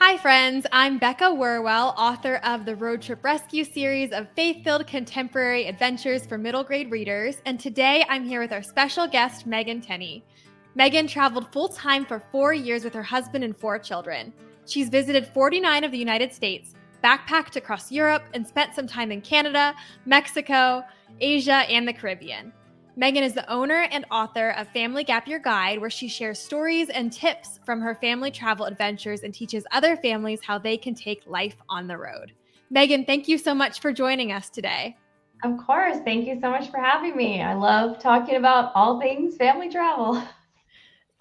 Hi, friends. I'm Becca Werwell, author of the Road Trip Rescue series of faith-filled contemporary adventures for middle grade readers. And today I'm here with our special guest, Megan Tenney. Megan traveled full-time for 4 years with her husband and 4 children. She's visited 49 of the United States, backpacked across Europe, and spent some time in Canada, Mexico, Asia, and the Caribbean. Megan is the owner and author of Family Gap Year Guide, where she shares stories and tips from her family travel adventures and teaches other families how they can take life on the road. Megan, thank you so much for joining us today. Of course. Thank you so much for having me. I love talking about all things family travel.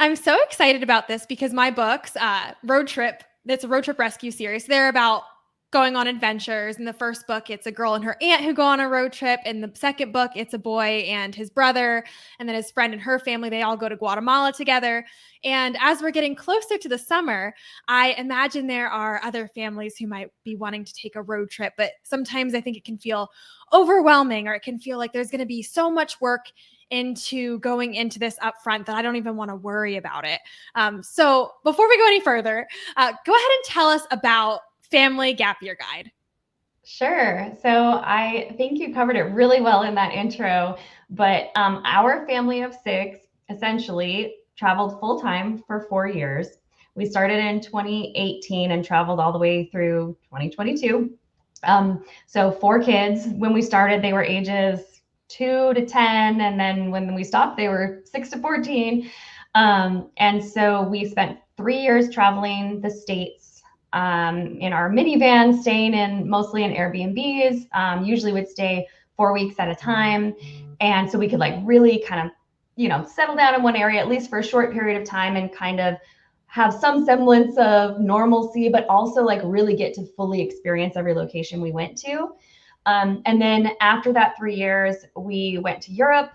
I'm so excited about this because my books, it's a road trip rescue series. They're about going on adventures. In the first book, it's a girl and her aunt who go on a road trip. In the second book, it's a boy and his brother, and then his friend and her family. They all go to Guatemala together. And as we're getting closer to the summer, I imagine there are other families who might be wanting to take a road trip, but sometimes I think it can feel overwhelming, or it can feel like there's going to be so much work into going into this upfront that I don't even want to worry about it. So before we go any further, go ahead and tell us about Family Gap Year Guide. Sure. So I think you covered it really well in that intro, but our family of 6 essentially traveled full time for 4 years. We started in 2018 and traveled all the way through 2022. So 4 kids. When we started, they were ages 2 to 10, and then when we stopped, they were 6 to 14. And so we spent 3 years traveling the states in our minivan, staying in mostly in Airbnbs. Usually would stay 4 weeks at a time, and so we could like really kind of settle down in one area at least for a short period of time and kind of have some semblance of normalcy, but also like really get to fully experience every location we went to. And then after that 3 years, we went to Europe.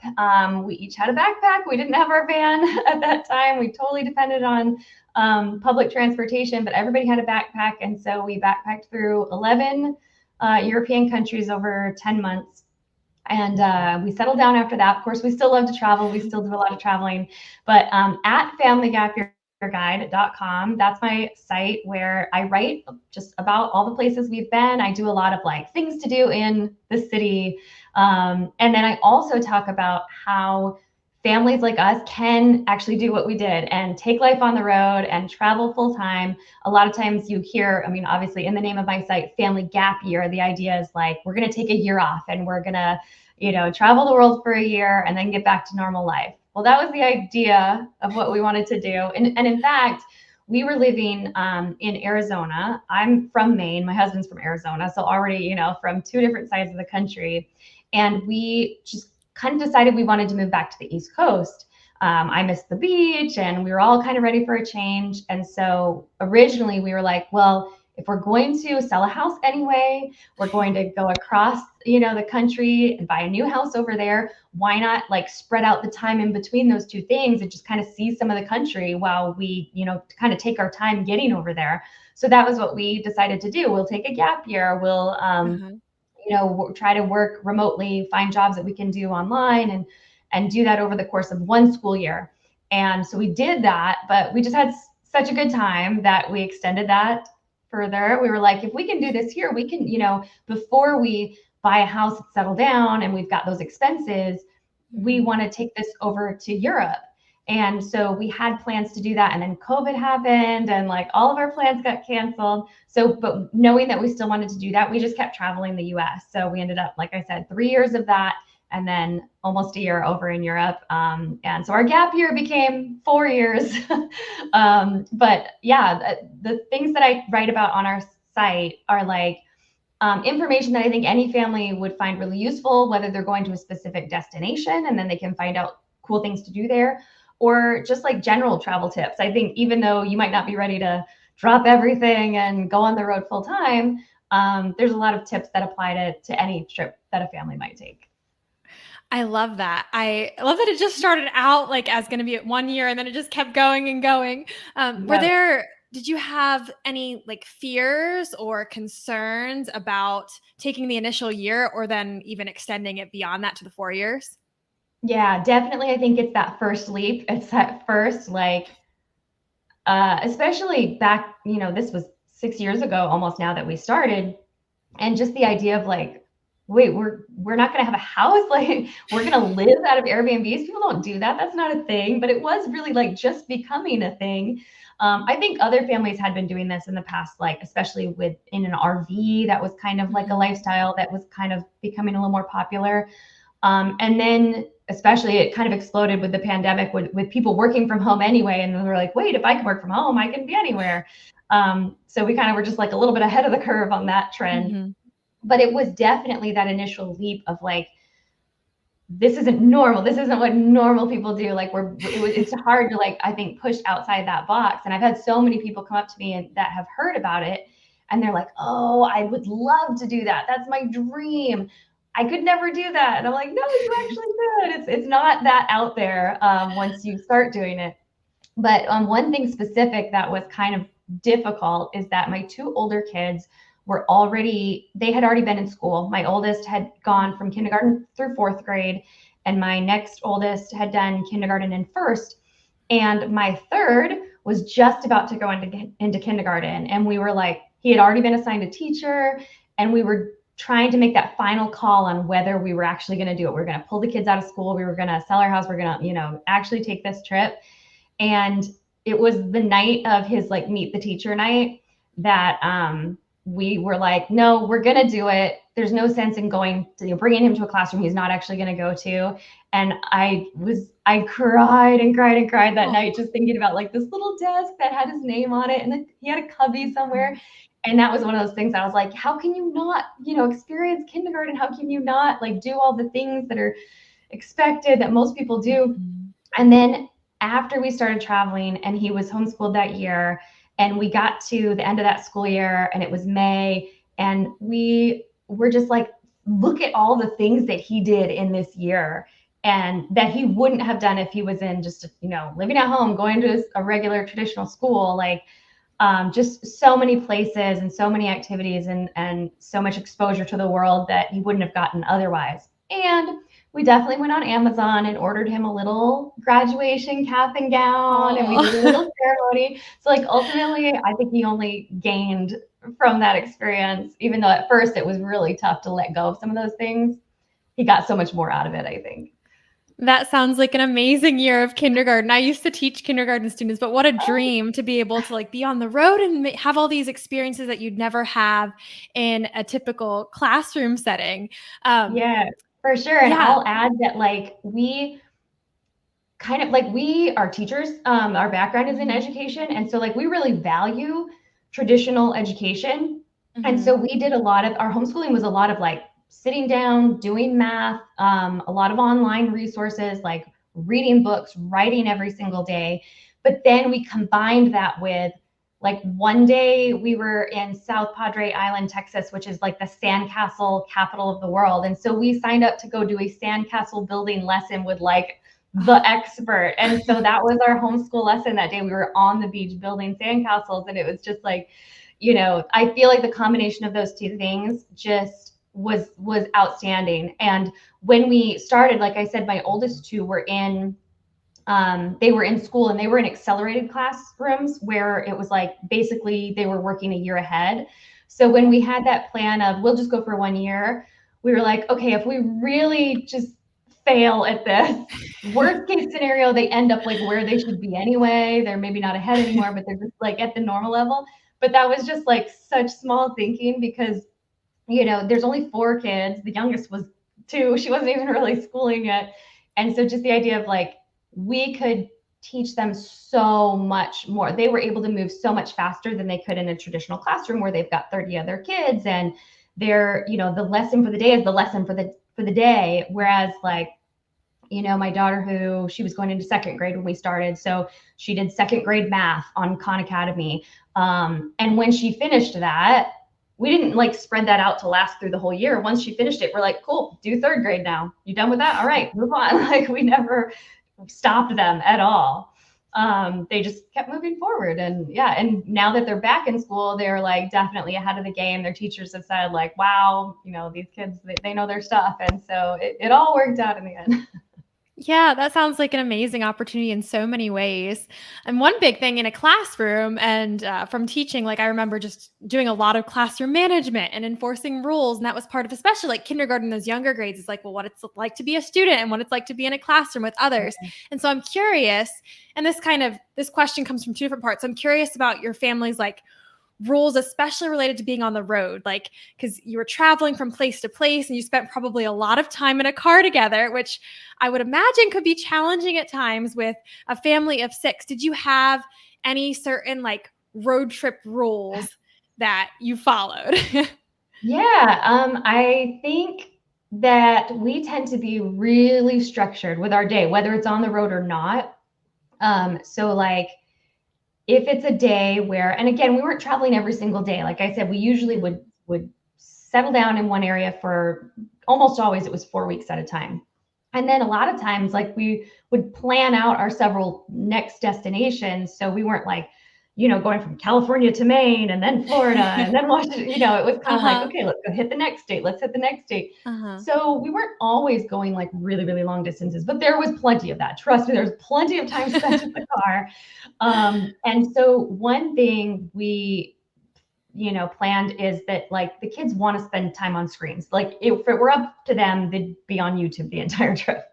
We each had a backpack. We didn't have our van at that time. We totally depended on public transportation, but everybody had a backpack. And so we backpacked through 11 European countries over 10 months. And we settled down after that. Of course, we still love to travel. We still do a lot of traveling. But at familygapyearguide.com, that's my site where I write just about all the places we've been. I do a lot of like things to do in the city. And then I also talk about how families like us can actually do what we did and take life on the road and travel full time. A lot of times you hear, I mean, obviously in the name of my site, Family Gap Year, the idea is like, we're going to take a year off and we're going to, travel the world for a year and then get back to normal life. Well, that was the idea of what we wanted to do. And in fact, we were living in Arizona. I'm from Maine. My husband's from Arizona. So already, from 2 different sides of the country. And we just kind of decided we wanted to move back to the East Coast. I missed the beach and we were all kind of ready for a change. And so originally we were like, well, if we're going to sell a house anyway, we're going to go across, the country and buy a new house over there. Why not like spread out the time in between those 2 things and just kind of see some of the country while we, kind of take our time getting over there. So that was what we decided to do. We'll take a gap year. We'll, try to work remotely, find jobs that we can do online and do that over the course of 1 school year. And so we did that, but we just had such a good time that we extended that further. We were like, if we can do this here, we can, before we buy a house and settle down and we've got those expenses, we want to take this over to Europe. And so we had plans to do that. And then COVID happened and like all of our plans got canceled. So, but knowing that we still wanted to do that, we just kept traveling the US. So we ended up, like I said, 3 years of that and then almost a year over in Europe. And so our gap year became 4 years. But yeah, the things that I write about on our site are like information that I think any family would find really useful, whether they're going to a specific destination and then they can find out cool things to do there, or just like general travel tips. I think even though you might not be ready to drop everything and go on the road full time, there's a lot of tips that apply to any trip that a family might take. I love that. I love that it just started out like as going to be at 1 year and then it just kept going and going. Yep. Did you have any like fears or concerns about taking the initial year or then even extending it beyond that to the 4 years? Yeah, definitely. I think it's that first leap. It's that first, like, especially back, this was 6 years ago almost now that we started. And just the idea of like, wait, we're not going to have a house. Like we're going to live out of Airbnbs. People don't do that. That's not a thing, but it was really like just becoming a thing. I think other families had been doing this in the past, like especially in an RV, that was kind of like a lifestyle that was kind of becoming a little more popular. And then especially it kind of exploded with the pandemic with people working from home anyway. And then they're like, wait, if I can work from home, I can be anywhere. So we kind of were just like a little bit ahead of the curve on that trend. But it was definitely that initial leap of like, this isn't normal. This isn't what normal people do. Like it's hard to like, I think, push outside that box. And I've had so many people come up to me that have heard about it. And they're like, oh, I would love to do that. That's my dream. I could never do that. And I'm like, no, you actually could. It's not that out there once you start doing it. But one thing specific that was kind of difficult is that my two older kids they had already been in school. My oldest had gone from kindergarten through fourth grade, and my next oldest had done kindergarten and first. And my third was just about to go into kindergarten. And we were like, he had already been assigned a teacher, and we were trying to make that final call on whether we were actually going to do it. We were going to pull the kids out of school. We were going to sell our house. We're going to, actually take this trip. And it was the night of his like meet the teacher night that we were like, no, we're going to do it. There's no sense in bringing him to a classroom he's not actually going to go to. And I cried and cried and cried that night, just thinking about like this little desk that had his name on it. And then he had a cubby somewhere. And that was one of those things I was like, how can you not, experience kindergarten? How can you not like do all the things that are expected that most people do? And then after we started traveling and he was homeschooled that year, and we got to the end of that school year and it was May, and we were just like, look at all the things that he did in this year and that he wouldn't have done if he was in just, living at home, going to a regular traditional school, like just so many places and so many activities and so much exposure to the world that he wouldn't have gotten otherwise. And we definitely went on Amazon and ordered him a little graduation cap and gown, and we did a little ceremony. So like ultimately, I think he only gained from that experience, even though at first it was really tough to let go of some of those things. He got so much more out of it, I think. That sounds like an amazing year of kindergarten. I used to teach kindergarten students, but what a dream to be able to like be on the road and have all these experiences that you'd never have in a typical classroom setting. Yeah, for sure. And I'll add that like we are teachers. Our background is in education. And so like we really value traditional education. And so we did our homeschooling was a lot of like sitting down, doing math, a lot of online resources, like reading books, writing every single day. But then we combined that with like one day we were in South Padre Island, Texas, which is like the sandcastle capital of the world. And so we signed up to go do a sandcastle building lesson with like the expert. And so that was our homeschool lesson that day. We were on the beach building sandcastles, and it was just like, I feel like the combination of those two things just was outstanding. And when we started, like I said, my oldest two were they were in school, and they were in accelerated classrooms where it was like basically they were working a year ahead. So when we had that plan of we'll just go for 1 year, we were like, okay, if we really just fail at this, worst case scenario, they end up like where they should be anyway. They're maybe not ahead anymore, but they're just like at the normal level. But that was just like such small thinking because, there's only 4 kids. The youngest was 2. She wasn't even really schooling yet. And so just the idea of like, we could teach them so much more. They were able to move so much faster than they could in a traditional classroom where they've got 30 other kids, and they're, the lesson for the day is the lesson for the day. Whereas like, my daughter, she was going into 2nd grade when we started. So she did 2nd grade math on Khan Academy. And when she finished that, we didn't like spread that out to last through the whole year. Once she finished it, we're like, cool, do 3rd grade now. You done with that? All right, move on. Like we never stopped them at all. They just kept moving forward. And and now that they're back in school, they're like definitely ahead of the game. Their teachers have said like, wow, these kids, they know their stuff. And so it all worked out in the end. Yeah, that sounds like an amazing opportunity in so many ways. And one big thing in a classroom and from teaching, like I remember just doing a lot of classroom management and enforcing rules. And that was part of, especially like kindergarten, those younger grades, is like, well, what it's like to be a student and what it's like to be in a classroom with others. And so I'm curious, and this question comes from two different parts. I'm curious about your family's like rules, especially related to being on the road, like because you were traveling from place to place and you spent probably a lot of time in a car together, which I would imagine could be challenging at times with a family of six. Did you have any certain like road trip rules that you followed? Yeah, I think that we tend to be really structured with our day, whether it's on the road or not. So like if it's a day where, and again, we weren't traveling every single day. Like I said, we usually would settle down in one area for almost always it was 4 weeks at a time. And then a lot of times, like we would plan out our several next destinations. So we weren't like, going from California to Maine and then Florida and then Washington, it was kind of like, Uh-huh. okay, let's go hit the next state. Let's hit the next state. Uh-huh. So we weren't always going like really, really long distances, but there was plenty of that. Trust me, there was plenty of time spent in the car. And so one thing we planned is that like the kids want to spend time on screens. Like if it were up to them, they'd be on YouTube the entire trip.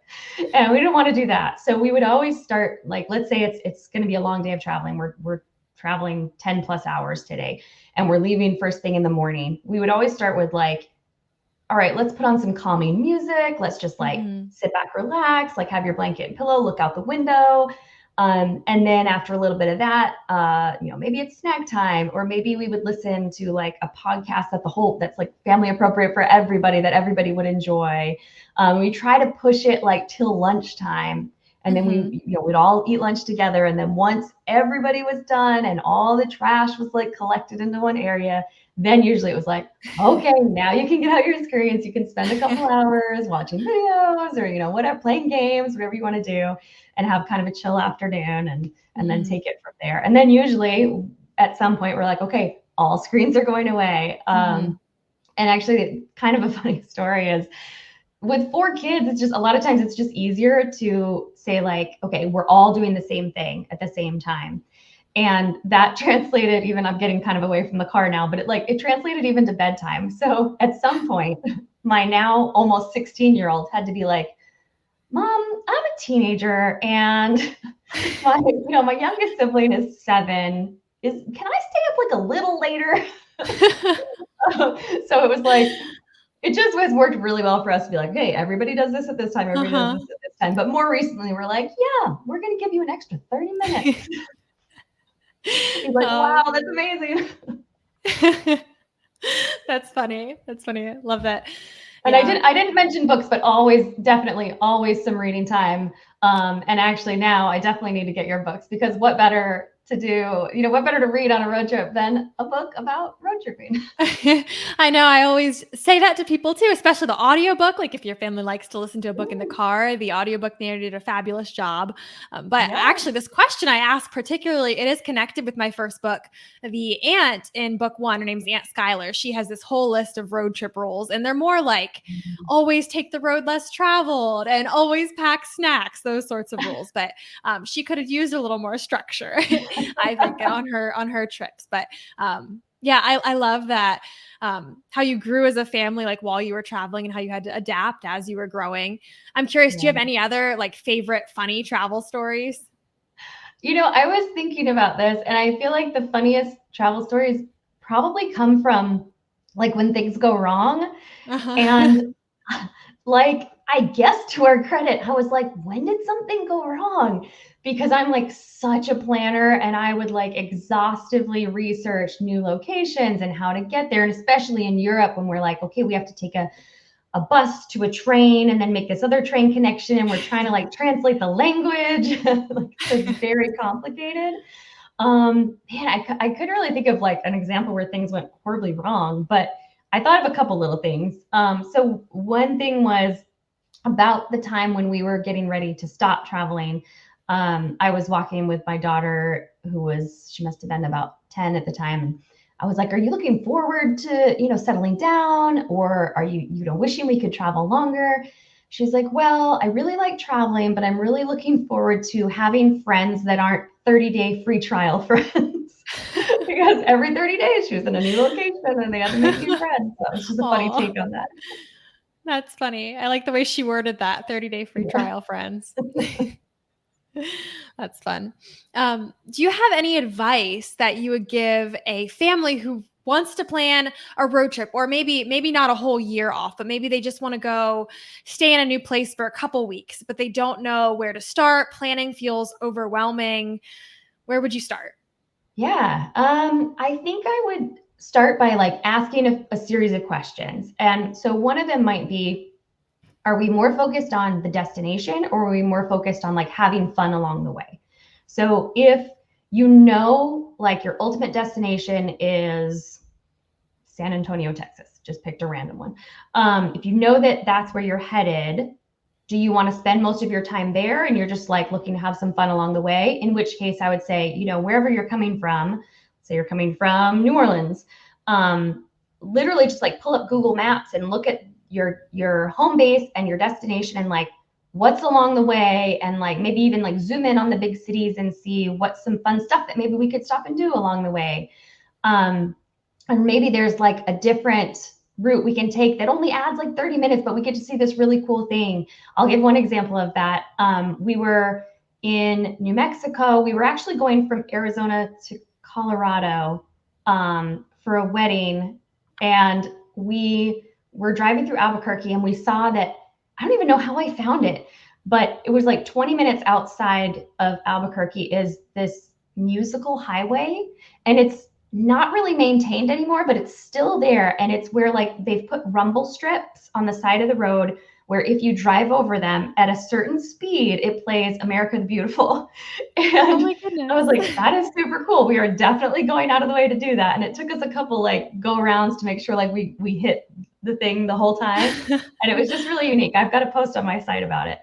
And we didn't want to do that. So we would always start like, let's say it's going to be a long day of traveling. We're traveling 10 plus hours today and we're leaving first thing in the morning. We would always start with like, all right, let's put on some calming music. Let's just like Mm-hmm. sit back, relax, like have your blanket and pillow, look out the window. And then after a little bit of that, maybe it's snack time, or maybe we would listen to like a podcast that's like family appropriate for everybody that everybody would enjoy. We try to push it like till lunchtime. And then Mm-hmm. we'd all eat lunch together. And then once everybody was done and all the trash was like collected into one area, then usually it was like, okay, now you can get out your screens. You can spend a couple hours watching videos or, whatever, playing games, whatever you want to do, and have kind of a chill afternoon and then Mm-hmm. take it from there. And then usually at some point we're like, okay, all screens are going away. Mm-hmm. And actually kind of a funny story is with 4 kids, it's just a lot of times it's just easier to say like, okay, we're all doing the same thing at the same time. And that translated even, I'm getting kind of away from the car now, but it translated even to bedtime. So at some point, my now almost 16-year-old had to be like, Mom, I'm a teenager and my youngest sibling is 7. Can I stay up like a little later? So it was like, it just was worked really well for us to be like, hey, everybody does this at this time, everybody does Uh-huh. this at this time. But more recently, we're like, yeah, we're going to give you an extra 30 minutes. He's like, wow, that's amazing. That's funny. That's funny. I love that. And I Yeah. didn't I didn't mention books, but always, definitely, always some reading time. And actually now I definitely need to get your books because what better to do, what better to read on a road trip than a book about road tripping? I know. I always say that to people too, especially the audiobook. Like if your family likes to listen to a book in the Ooh, car, the audiobook narrator did a fabulous job. But yeah. actually, this question I asked particularly, it is connected with my first book. The aunt in book one, her name's Aunt Skylar. She has this whole list of road trip rules, and they're more like always take the road less traveled and always pack snacks, those sorts of rules. But she could have used a little more structure, I think, on her trips. But yeah, I love that. How you grew as a family, like while you were traveling, and how you had to adapt as you were growing. I'm curious, do you have Yeah. any other like favorite funny travel stories? I was thinking about this, and I feel like the funniest travel stories probably come from like when things go wrong. Uh-huh. And like, I guess to our credit, I was like, when did something go wrong? Because I'm like such a planner and I would like exhaustively research new locations and how to get there. And especially in Europe, when we're like, okay, we have to take a bus to a train and then make this other train connection. And we're trying to like translate the language. Like, so it's very complicated. Man, I couldn't really think of like an example where things went horribly wrong, but I thought of a couple little things. So one thing was about the time when we were getting ready to stop traveling. I was walking with my daughter, she must have been about 10 at the time. And I was like, are you looking forward to, settling down, or are you, wishing we could travel longer? She's like, well, I really like traveling, but I'm really looking forward to having friends that aren't 30-day free trial friends. Because every 30 days she was in a new location and they had to make new friends. So it's just a funny Aw, take on that. that's funny. I like the way she worded that 30-day free Yeah. trial friends. That's fun. Do you have any advice that you would give a family who wants to plan a road trip, or maybe not a whole year off, but maybe they just want to go stay in a new place for a couple weeks, but they don't know where to start? Planning feels overwhelming. Where would you start? Yeah. I think I would start by like asking a series of questions. And so one of them might be, are we more focused on the destination or are we more focused on like having fun along the way? So if you know, like your ultimate destination is San Antonio, Texas, just picked a random one. If you know that that's where you're headed, do you want to spend most of your time there and you're just like looking to have some fun along the way? In which case I would say, you know, wherever you're coming from, say you're coming from New Orleans, literally just like pull up Google Maps and look at your home base and your destination and like what's along the way, and like maybe even like zoom in on the big cities and see what's some fun stuff that maybe we could stop and do along the way. And maybe there's like a different route we can take that only adds like 30 minutes, but we get to see this really cool thing. I'll give one example of that. We were in New Mexico. We were actually going from Arizona to Colorado for a wedding. And we were driving through Albuquerque and we saw that, I don't even know how I found it, but it was like 20 minutes outside of Albuquerque is this musical highway. And it's not really maintained anymore, but it's still there. And it's where like they've put rumble strips on the side of the road where if you drive over them at a certain speed, it plays America the Beautiful. Oh And my I was goodness. like, that is super cool. We are definitely going out of the way to do that. And it took us a couple like go arounds to make sure like we hit the thing the whole time. And it was just really unique. I've got a post on my site about it.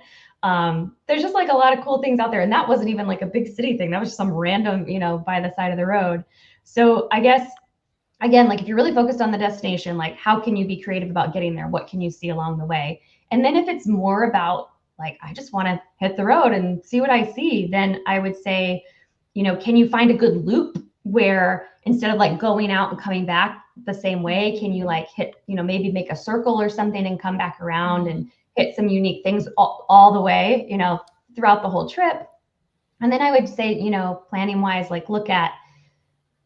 There's just like a lot of cool things out there. And that wasn't even like a big city thing. That was just some random, you know, by the side of the road. So I guess, again, like if you're really focused on the destination, like how can you be creative about getting there? What can you see along the way? And then if it's more about like, I just want to hit the road and see what I see, then I would say, you know, can you find a good loop where instead of like going out and coming back the same way, can you like hit, you know, maybe make a circle or something and come back around and hit some unique things all the way, you know, throughout the whole trip? And then I would say, you know, planning wise, like look at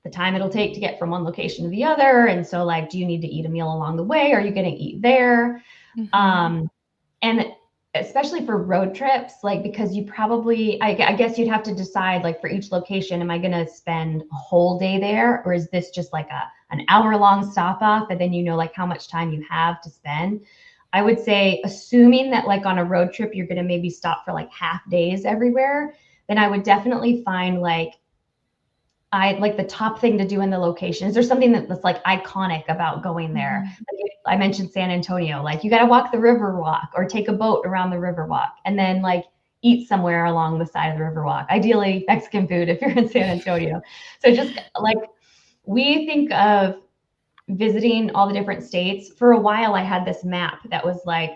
the time it'll take to get from one location to the other. And so like, do you need to eat a meal along the way? Are you going to eat there? Mhm. And especially for road trips, like, because you probably, I guess you'd have to decide like for each location, am I going to spend a whole day there? Or is this just like an hour long stop off? And then you know, like how much time you have to spend. I would say, assuming that like on a road trip, you're going to maybe stop for like half days everywhere, then I would definitely find like, I like the top thing to do in the location. Is there something that's like iconic about going there? Mhm. Like I mentioned San Antonio, like you got to walk the river walk or take a boat around the river walk and then like eat somewhere along the side of the river walk. Ideally Mexican food if you're in San Antonio. So just like we think of visiting all the different states. For a while I had this map that was like,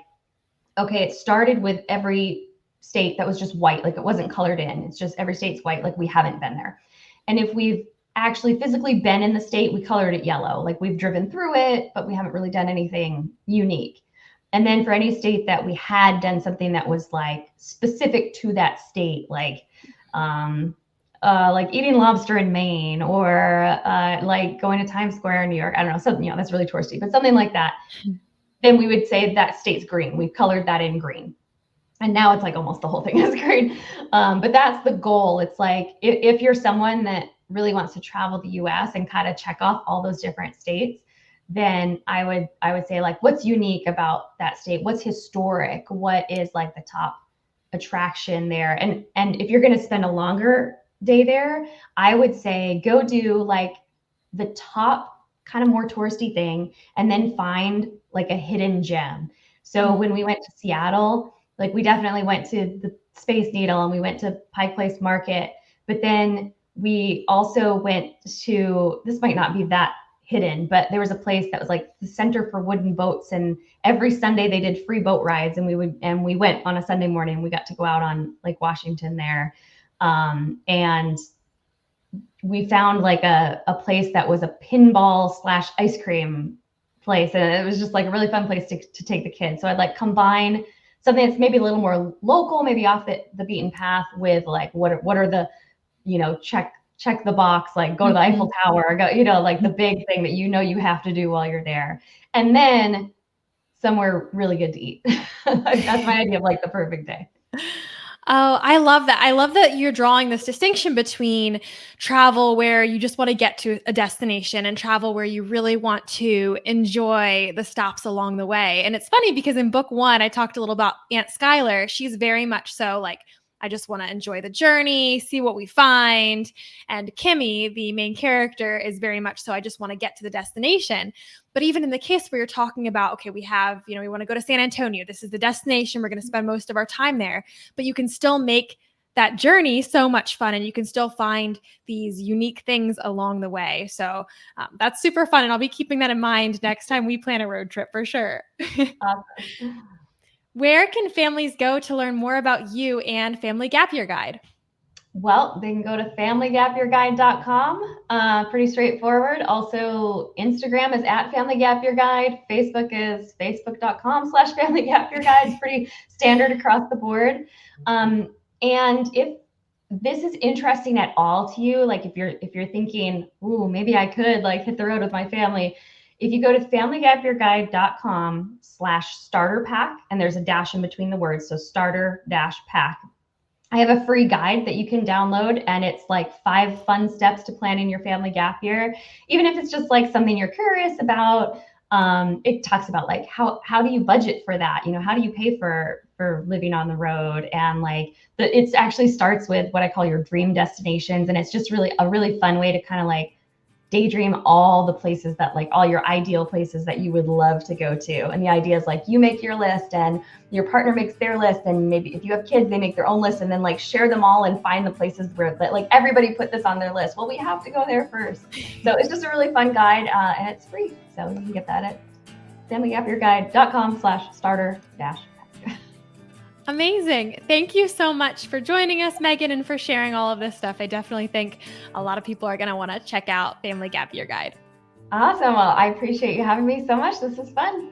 okay, it started with every state that was just white, like it wasn't colored in. It's just every state's white, like we haven't been there. And if we've actually physically been in the state, we colored it yellow, like we've driven through it, but we haven't really done anything unique. And then for any state that we had done something that was like specific to that state, like eating lobster in Maine or like going to Times Square in New York. I don't know, something, you know, that's really touristy, but something like that. Then we would say that state's green. We've colored that in green. And now it's like almost the whole thing is green. But that's the goal. It's like if you're someone that really wants to travel the US and kind of check off all those different states, then I would say like what's unique about that state? What's historic? What is like the top attraction there? And if you're going to spend a longer day there, I would say go do like the top kind of more touristy thing and then find like a hidden gem. So when we went to Seattle, like we definitely went to the Space Needle and we went to Pike Place Market, but then we also went to, this might not be that hidden, but there was a place that was like the center for wooden boats, and every Sunday they did free boat rides, and we went on a Sunday morning. We got to go out on Lake Washington there, and we found like a place that was a pinball / ice cream place, and it was just like a really fun place to take the kids. So I'd like combine something that's maybe a little more local, maybe off the beaten path, with like what are the, check the box, like go to the Eiffel Tower, go, like the big thing that you have to do while you're there, and then somewhere really good to eat. That's my idea of like the perfect day. Oh, I love that. I love that you're drawing this distinction between travel where you just want to get to a destination and travel where you really want to enjoy the stops along the way. And it's funny because in book 1, I talked a little about Aunt Skylar. She's very much so like, I just want to enjoy the journey, see what we find. And Kimmy, the main character, is very much so, I just want to get to the destination. But even in the case where you're talking about, okay, we have, we want to go to San Antonio. This is the destination. We're going to spend most of our time there. But you can still make that journey so much fun, and you can still find these unique things along the way. So that's super fun. And I'll be keeping that in mind next time we plan a road trip for sure. Awesome. Where can families go to learn more about you and Family Gap Year Guide? Well, they can go to familygapyearguide.com. Pretty straightforward. Also, Instagram is @familygapyearguide. Facebook is facebook.com/familygapyearguide. It's pretty standard across the board. And if this is interesting at all to you, like if you're thinking, ooh, maybe I could like hit the road with my family, if you go to familygapyearguide.com/starter pack, and there's a dash in between the words, so starter-pack. I have a free guide that you can download, and it's like 5 fun steps to planning your family gap year. Even if it's just like something you're curious about, it talks about like how do you budget for that? How do you pay for living on the road? And like it actually starts with what I call your dream destinations, and it's just really a really fun way to kind of like daydream all the places that like all your ideal places that you would love to go to. And the idea is like you make your list and your partner makes their list, and maybe if you have kids, they make their own list, and then like share them all and find the places where like everybody put this on their list. Well, we have to go there first. So it's just a really fun guide, and it's free. So you can get that at familygapyearguide.com/starter-. Amazing. Thank you so much for joining us, Megan, and for sharing all of this stuff. I definitely think a lot of people are going to want to check out Family Gap Year Guide. Awesome. Well, I appreciate you having me so much. This is fun.